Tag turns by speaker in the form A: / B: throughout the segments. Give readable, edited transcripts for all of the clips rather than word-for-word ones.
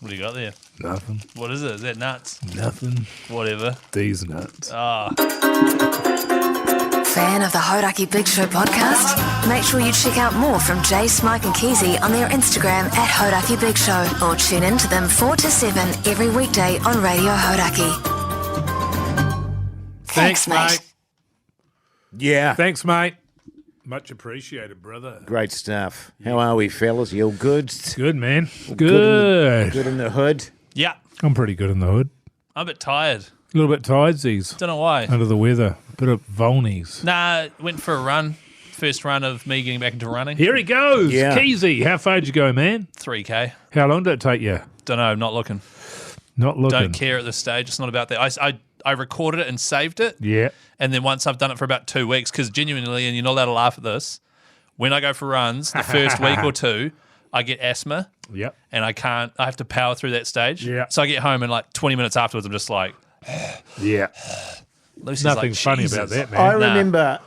A: What do you got there?
B: Nothing.
A: What is it? Is that nuts?
B: Nothing.
A: Whatever.
B: These nuts.
A: Ah.
C: Fan of the Hodaki Big Show podcast? Make sure you check out more from Jay, Smike and Keezy on their Instagram at Hodaki Big Show or tune in to them 4 to 7 every weekday on Radio Hodaki. Thanks, mate.
D: Yeah.
B: Thanks, mate. Much appreciated, brother.
D: Great stuff. How are we, fellas? You all good?
B: Good, man. Good.
D: Good in the hood?
A: Yeah.
B: I'm pretty good in the hood.
A: I'm a bit tired.
B: A little bit tidesies.
A: Don't know why.
B: Under the weather. A bit of Volnies.
A: Nah, went for a run. First run of me getting back into running.
B: Here he goes.
D: Yeah.
B: Keezy, how far did you go, man?
A: 3K.
B: How long did it take you?
A: Don't know, not looking.
B: Not looking.
A: Don't care at this stage. It's not about that. I recorded it and saved it.
B: Yeah.
A: And then once I've done it for about 2 weeks, because genuinely, and you're not allowed to laugh at this, when I go for runs, the first week or two, I get asthma.
B: Yep.
A: And I have to power through that stage.
B: Yeah.
A: So I get home and like 20 minutes afterwards, I'm just like,
B: Yeah.
A: Lucy's
B: Nothing
A: like,
B: funny
A: Jesus.
B: about that, man.
D: I remember,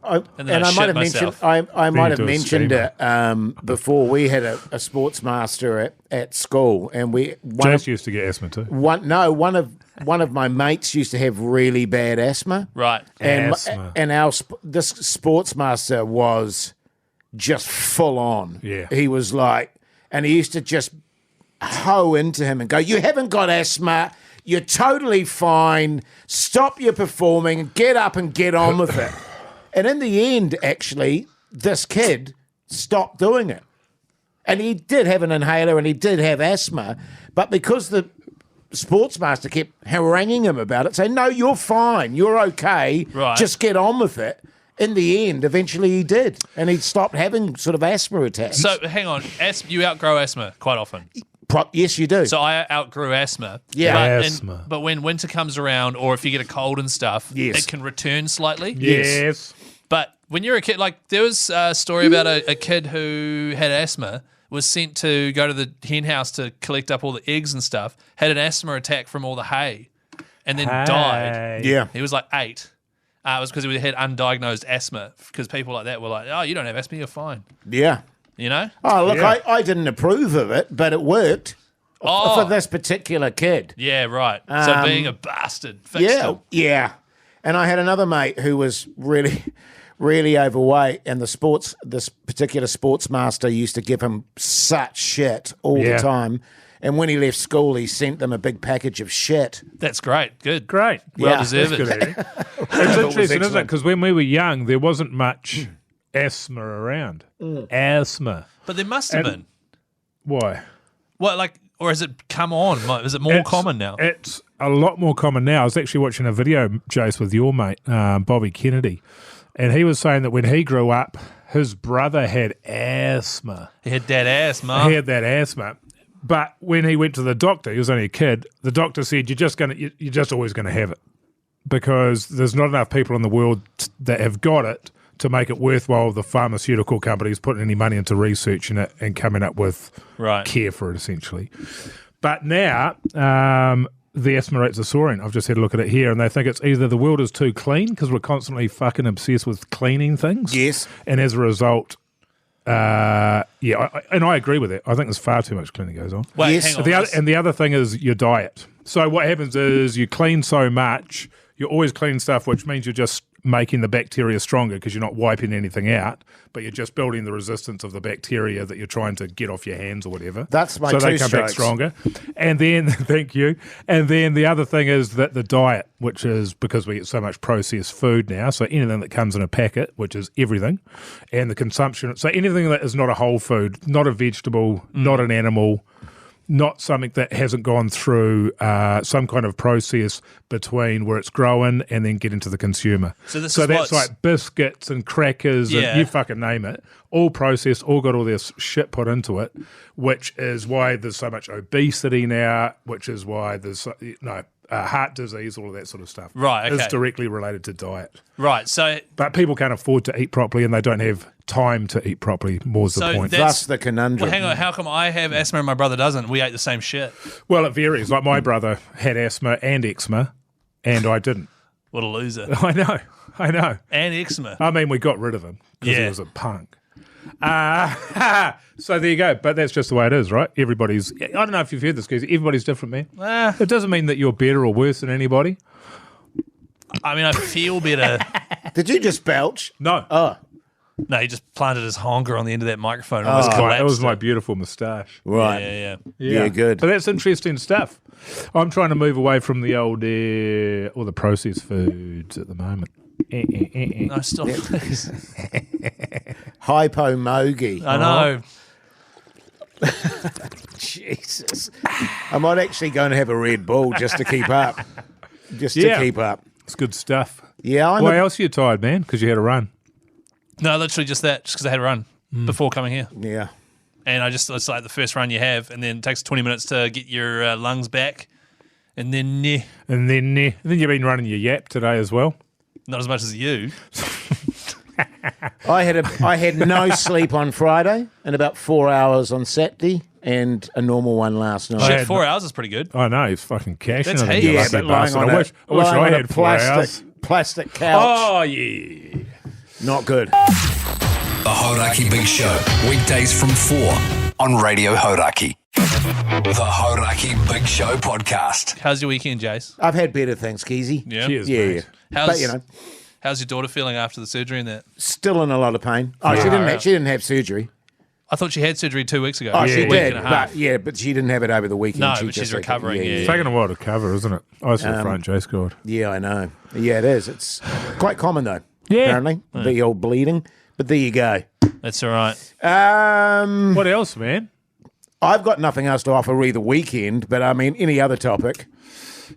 A: And then I
D: I might
A: shit
D: have mentioned,
A: myself.
D: I might have
B: into a
D: mentioned it before. We had a sports master at school, and
B: Jace used to get asthma too.
D: one of my mates used to have really bad asthma.
A: Right.
D: And
B: Asthma.
D: and this sports master was just full on.
B: Yeah.
D: He was like, and he used to just hoe into him and go, "You haven't got asthma. You're totally fine. Stop your performing and get up and get on with it." And in the end, actually, this kid stopped doing it. And he did have an inhaler and he did have asthma, but because the sports master kept haranguing him about it, saying, "No, you're fine. You're okay.
A: Right.
D: Just get on with it." In the end, eventually he did. And he stopped having sort of asthma attacks.
A: So hang on, you outgrow asthma quite often.
D: Yes, you do.
A: So I outgrew asthma.
D: Yeah.
B: Asthma.
A: But when winter comes around, or if you get a cold and stuff,
D: Yes.
A: it can return slightly.
B: Yes.
A: But when you're a kid, like there was a story about a kid who had asthma, was sent to go to the hen house to collect up all the eggs and stuff, had an asthma attack from all the hay, and then died.
D: Yeah.
A: He was like 8. It was because he had undiagnosed asthma, because people like that were like, "Oh, you don't have asthma, you're fine."
D: Yeah.
A: You know?
D: Oh, look,
B: Yeah.
D: I didn't approve of it, but it worked for this particular kid.
A: Yeah, right. So being a bastard. Fixed
D: Yeah,
A: him.
D: yeah. And I had another mate who was really, really overweight, and this particular sports master used to give him such shit all
B: Yeah.
D: the time. And when he left school, he sent them a big package of shit.
A: That's great. Good.
B: Great.
A: Well
D: Yeah.
A: deserved.
B: Good, Eddie. It's interesting, isn't it?
D: excellent.
B: Because when we were young, there wasn't much asthma around. Asthma.
A: But there must have
B: And-
A: been.
B: Why?
A: What, like, or has it come on? Like, is it more common now?
B: It's a lot more common now. I was actually watching a video, Jace, with your mate, Bobby Kennedy, and he was saying that when he grew up, his brother had asthma.
A: He had that asthma.
B: He had that asthma. But when he went to the doctor, he was only a kid, the doctor said, you're just always going to have it, because there's not enough people in the world that have got it to make it worthwhile the pharmaceutical companies putting any money into researching it and coming up with
A: Right.
B: care for it, essentially. But now the asthma rates are soaring. I've just had a look at it here, and they think it's either the world is too clean because we're constantly fucking obsessed with cleaning things.
D: Yes.
B: And as a result, and I agree with it. I think there's far too much cleaning goes on.
A: Wait,
D: Yes.
A: hang on.
B: And the other thing is your diet. So what happens is you clean so much, you're always cleaning stuff, which means you're just making the bacteria stronger because you're not wiping anything out, but you're just building the resistance of the bacteria that you're trying to get off your hands or whatever.
D: That's my
B: so they
D: two
B: come back
D: strokes.
B: stronger. And then, thank you. And then the other thing is that the diet, which is because we get so much processed food now, so anything that comes in a packet, which is everything, and the consumption, so anything that is not a whole food, not a vegetable, not an animal, not something that hasn't gone through some kind of process between where it's growing and then getting to the consumer.
A: So this
B: so
A: is
B: that's
A: what's-
B: like biscuits and crackers
A: Yeah.
B: and you fucking name it, all processed, all got all this shit put into it, which is why there's so much obesity now, which is why there's heart disease, all of that sort of stuff.
A: Right, okay.
B: It's directly related to diet.
A: Right, so
B: But people can't afford to eat properly and they don't have time to eat properly, more's the
A: So
B: point.
A: that's-
D: Thus the conundrum.
A: well, hang on. How come I have asthma and my brother doesn't? We ate the same shit.
B: Well, it varies. Like my brother had asthma and eczema, and I didn't.
A: What a loser.
B: I know.
A: And eczema.
B: I mean, we got rid of him because
A: Yeah.
B: he was a punk. So there you go. But that's just the way it is, right? Everybody's. I don't know if you've heard this, guys. Everybody's different, man. It doesn't mean that you're better or worse than anybody.
A: I mean, I feel better.
D: Did you just belch?
B: No.
D: Oh,
A: No, he just planted his honker on the end of that microphone. And
B: That
A: almost collapsed
B: was my
A: it.
B: beautiful moustache.
D: right.
A: Yeah.
D: Yeah, good.
B: But that's interesting stuff. I'm trying to move away from the old all the processed foods at the moment.
A: No, stop.
D: Hypomogie.
A: I know.
D: Jesus. I might actually go and have a Red Bull just to keep up. Just to
B: Yeah.
D: keep up.
B: It's good stuff.
D: Yeah, I'm
B: Why else are you tired, man? Because you had a run.
A: No, literally just that. Just because I had a run before coming here.
D: yeah.
A: And it's like the first run you have, and then it takes 20 minutes to get your lungs back. And then,
B: And then you've been running your yap today as well.
A: not as much as you.
D: I had no sleep on Friday and about 4 hours on Saturday and a normal one last night.
A: Shit,
B: had
A: 4 hours is pretty good.
B: I know, he's fucking cashing
A: That's
B: it.
A: heaps.
B: you
A: Yeah,
B: lucky
D: but lying
B: bastard.
D: on
B: I wish
D: lying
B: I
D: on
B: had 4 hours.
D: plastic couch.
B: Oh, yeah.
D: Not good.
E: The Hauraki Big Show, weekdays from 4 on Radio Hauraki. The Hauraki Big Show podcast.
A: How's your weekend, Jace?
D: I've had better things, Keezy.
A: Yeah.
B: Cheers,
D: Yeah,
B: mate.
D: yeah. But, you know,
A: How's your daughter feeling after the surgery and that?
D: still in a lot of pain. Oh, she didn't have surgery.
A: I thought she had surgery 2 weeks ago.
D: Oh, she
A: Week
D: did.
A: and a half.
D: But she didn't have it over the weekend.
A: No,
D: She
A: but she's
D: just had it.
A: recovering, yeah.
B: It's taking a while to cover, isn't it? I was the front, Jay scored.
D: Yeah, I know. Yeah, it is. It's quite common, though,
B: Yeah.
D: apparently, the old bleeding. But there you go.
A: That's all right.
B: What else, man?
D: I've got nothing else to offer either weekend, but I mean, any other topic.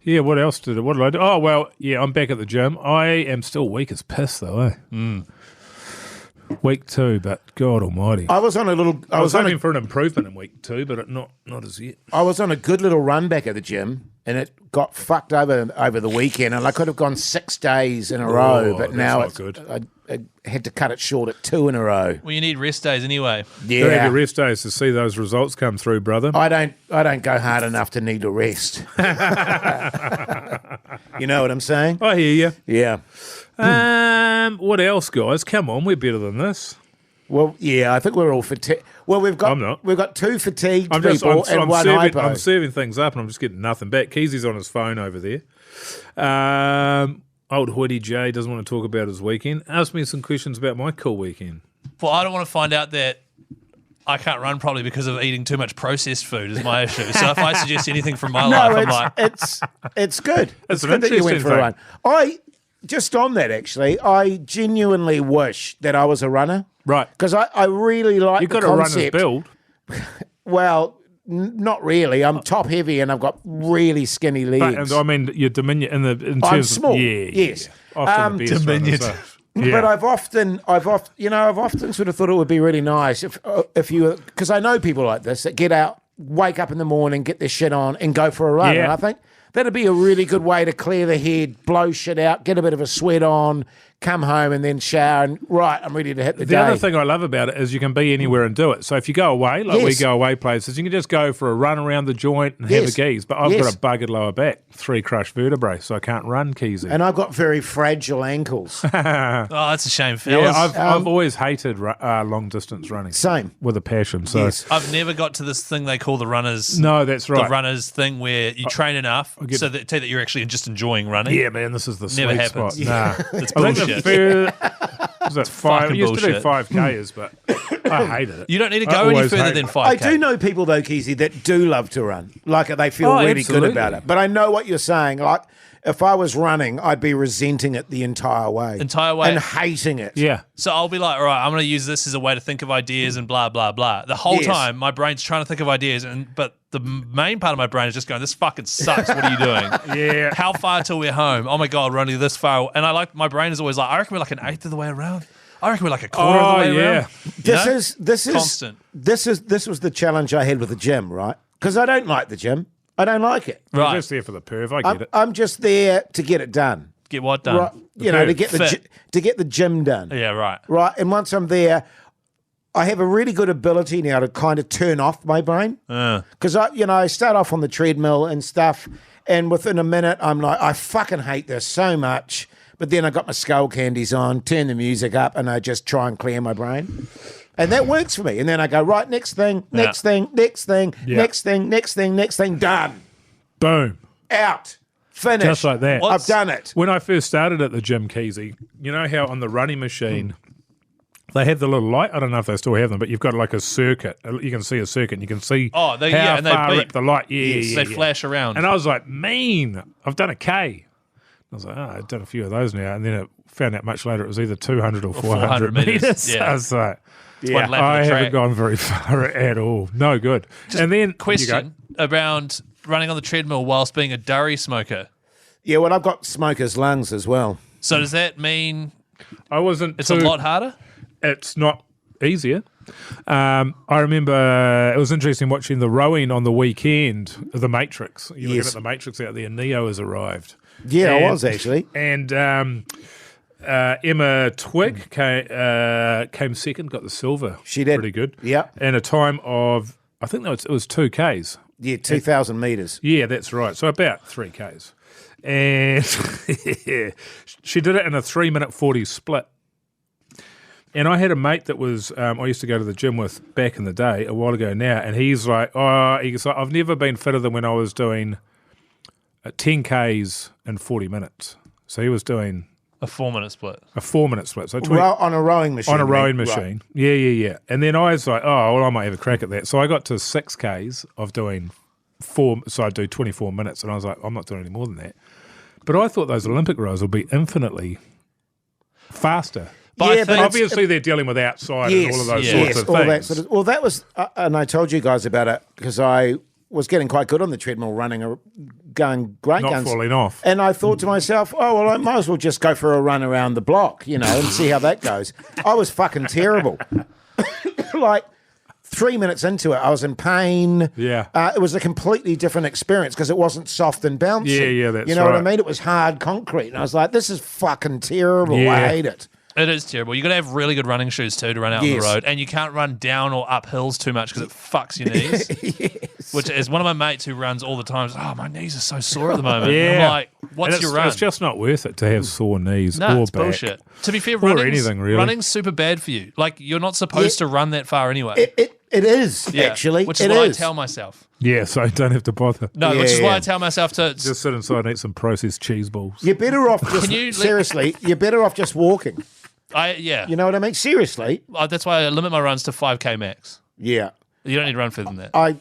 B: Yeah, what else did I do? Oh, well, yeah, I'm back at the gym. I am still weak as piss, though, eh? Week 2, but God almighty.
D: I was on a little.
B: I was hoping for an improvement in week 2, but not as yet.
D: I was on a good little run back at the gym, and it got fucked over the weekend, and I could have gone 6 days in a row, but
B: that's
D: now
B: not
D: it's
B: good.
D: I had to cut it short at 2 in a row.
A: Well, you need rest days anyway.
B: You have
D: Yeah,
B: your rest days to see those results come through, brother.
D: I don't go hard enough to need a rest. You know what I'm saying?
B: I hear you.
D: Yeah.
B: What else, guys? Come on, we're better than this.
D: Well, yeah, I think we're all fatigued. Well, we've got
B: I'm not.
D: We've got 2 fatigued
B: I'm
D: people and one hypo.
B: I'm serving things up, and I'm just getting nothing back. Keezy's on his phone over there. Old Hoodie J doesn't want to talk about his weekend. Ask me some questions about my cool weekend.
A: Well, I don't want to find out that I can't run probably because of eating too much processed food is my issue. So if I suggest anything from my life, I'm like,
D: it's good.
B: It's
D: It's
B: an
D: good that you went
B: interesting
D: for a run. Just on that, actually, I genuinely wish that I was a runner.
B: Right.
D: Because I really like
B: You've
D: the
B: got a runner's
D: concept.
B: build.
D: Well, not really. I'm top heavy and I've got really skinny legs.
B: But, I mean, your dominion in terms
D: I'm
B: of
D: small.
B: yeah,
D: Yes.
B: often the best
A: Dominion.
B: runners are. Yeah.
D: But I've often sort of thought it would be really nice if you, because I know people like this that get out, wake up in the morning, get their shit on, and go for a run.
B: Yeah.
D: And I think that'd be a really good way to clear the head, blow shit out, get a bit of a sweat on, come home and then shower, and right, I'm ready to hit the
B: The
D: day.
B: other thing I love about it is you can be anywhere and do it. So if you go away, like we
D: Yes.
B: go away places, you can just go for a run around the joint and have a
D: Yes.
B: geese. But I've
D: Yes.
B: got a buggered lower back, 3 crushed vertebrae, so I can't run, Keezy.
D: And I've got very fragile ankles.
A: oh, that's a shame, fellas.
B: Yeah, I've always hated long distance running.
D: Same.
B: With a passion. So
D: Yes.
A: I've never got to this thing they call the runners.
B: No, that's right.
A: The runners thing where you train enough so that you're actually just enjoying running.
B: Yeah, man, this is the
A: Never
B: sweet
A: happens.
B: spot. Nah.
A: It's
B: I think
A: bullshit.
B: was that 5?
A: fucking
B: I used to do
A: bullshit.
B: 5Ks, but I hated it.
A: You don't need to
B: I
A: go any
B: always
A: further
B: hate
A: than
B: it.
A: 5K.
D: I do know people though, Keezy, that do love to run. Like they feel
B: Oh,
D: really
B: absolutely.
D: good about it. But I know what you're saying. Like if I was running, I'd be resenting it the entire way. And hating it.
B: Yeah.
A: So I'll be like, all right, I'm going to use this as a way to think of ideas and blah, blah, blah. The whole
D: Yes.
A: time, my brain's trying to think of ideas, but the main part of my brain is just going, this fucking sucks. What are you doing?
B: Yeah.
A: How far till we're home? Oh, my God, we're only this far. And my brain is always like, I reckon we're like an eighth of the way around. I reckon we're like a quarter of the way around. You know?
D: This is
A: constant.
D: This was the challenge I had with the gym, right? Because I don't like the gym. I don't like it.
B: You're
A: Right.
B: just there for the perv. I get it.
D: I'm just there to get it done.
A: Get what done?
D: Right, you know, to
B: perv.
D: get
A: Fit.
D: to get the gym done.
A: Yeah, right.
D: Right, and once I'm there, I have a really good ability now to kind of turn off my brain because I start off on the treadmill and stuff, and within a minute I'm like, I fucking hate this so much. But then I got my skull candies on, turn the music up, and I just try and clear my brain. And that works for me. And then I go, right, next thing, next thing, next thing, next thing, next thing, next thing, done.
B: Boom.
D: Out. Finished.
B: Just like that.
D: I've done it.
B: When I first started at the gym, Keezy, you know how on the running machine they have the little light? I don't know if they still have them, but you've got like a circuit. You can see a circuit and you can see how
A: and they
B: far
A: beep.
B: up the light. Yeah,
A: They flash around.
B: And I was like, I've done a K. I was like, I've done a few of those now. And then it found out much later it was either 200 or 400 meters.
A: Yeah.
B: I was like,
A: one lap
B: I
A: of the track.
B: haven't gone very far at all. No good. And then
A: Question around running on the treadmill whilst being a durry smoker.
D: Yeah, well, I've got smoker's lungs as well.
A: So does that mean it's a
B: a
A: lot harder?
B: It's not easier. I remember it was interesting watching the rowing on the weekend, The Matrix. You're looking at The Matrix out there, Neo has arrived.
D: Yeah, I was actually.
B: And Emma Twigg came second, got the silver.
D: She did.
B: Pretty good.
D: Yeah.
B: And a time of, I think it was 2Ks.
D: Yeah, 2,000 metres.
B: Yeah, that's right. So about 3Ks. And she did it in a 3-minute 40 split. And I had a mate that was I used to go to the gym with back in the day, a while ago now, and he's like, I've never been fitter than when I was doing 10Ks in 40 minutes. So he was doing
A: a 4-minute split.
B: A 4-minute split. So
D: on a rowing machine.
B: On a rowing machine. Right. Yeah. And then I was like, I might have a crack at that. So I got to 6Ks of doing 4, so I'd do 24 minutes, and I was like, I'm not doing any more than that. But I thought those Olympic rows would be infinitely faster.
A: But
B: obviously they're dealing with outside and all of those sorts of things.
D: Well, that was, and I told you guys about it because I was getting quite good on the treadmill, running, going great guns.
B: Not falling off.
D: And I thought to myself, I might as well just go for a run around the block, and see how that goes. I was fucking terrible. Like 3 minutes into it, I was in pain.
B: Yeah.
D: It was a completely different experience because it wasn't soft and bouncy.
B: Yeah, that's
D: You know
B: right.
D: what I mean? It was hard concrete. And I was like, this is fucking terrible.
B: Yeah.
D: I hate it.
A: It is terrible. You got to have really good running shoes too to run out on the road, and you can't run down or up hills too much because it fucks your knees.
D: Yes.
A: Which is one of my mates who runs all the time. My knees are so sore at the moment.
B: Yeah.
A: I'm like, what's your run?
B: It's just not worth it to have sore knees
A: No,
B: or
A: it's
B: back.
A: bullshit. To be fair,
B: anything, really.
A: running's super bad for you. Like, you're not supposed to run that far anyway.
D: It is, actually.
A: Which is what I tell myself.
B: Yeah, so don't have to bother.
A: No, which is why I tell myself to
B: just sit inside and eat some processed cheese balls.
D: You're better off just, seriously, you're better off just walking. You know what I mean? Seriously.
A: That's why I limit my runs to 5K max.
D: Yeah.
A: You don't need to run further than that.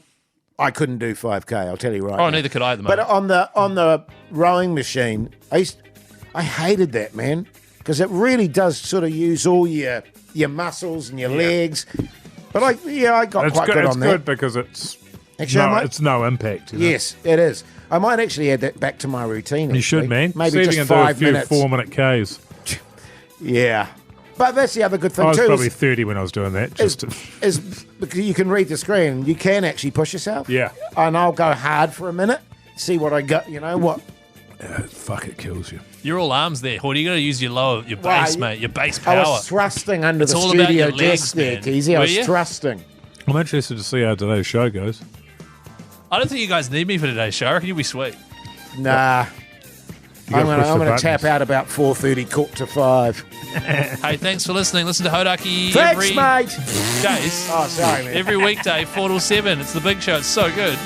D: I couldn't do 5K, I'll tell you right
A: Oh,
D: now.
A: neither could I at the moment.
D: But on the rowing machine, I hated that, man, because it really does sort of use all your muscles and your legs. But I got quite good on that.
B: It's good because it's no impact.
D: Yes, it is. I might actually add that back to my routine.
B: You should, man.
D: Maybe
B: See if
D: just
B: you can
D: 5
B: do a few
D: minutes.
B: 4-minute Ks.
D: Yeah. But that's the other good thing
B: I was
D: too.
B: probably 30 when I was doing that.
D: Is because you can read the screen. You can actually push yourself.
B: Yeah.
D: And I'll go hard for a minute, see what I got. You know what?
B: Fuck, it kills you.
A: You're all arms there, Hood. You got to use your base, mate. Your base power.
D: I was thrusting under the
A: all about
D: studio
A: your legs,
D: desk there,
A: man.
D: Keezy. I
A: Were
D: was
A: you?
D: thrusting.
B: I'm interested to see how today's show goes.
A: I don't think you guys need me for today's show. I reckon you'll be sweet.
D: Nah.
B: You
D: I'm
B: gotta push the
D: going to tap
B: buttons.
D: out about 4:30, quarter to 5.
A: Hey, thanks for listening. Listen to Hodaki
D: Thanks,
A: every
D: mate.
A: days.
D: Oh, sorry, man.
A: Every weekday, 4 till 7. It's the big show. It's so good.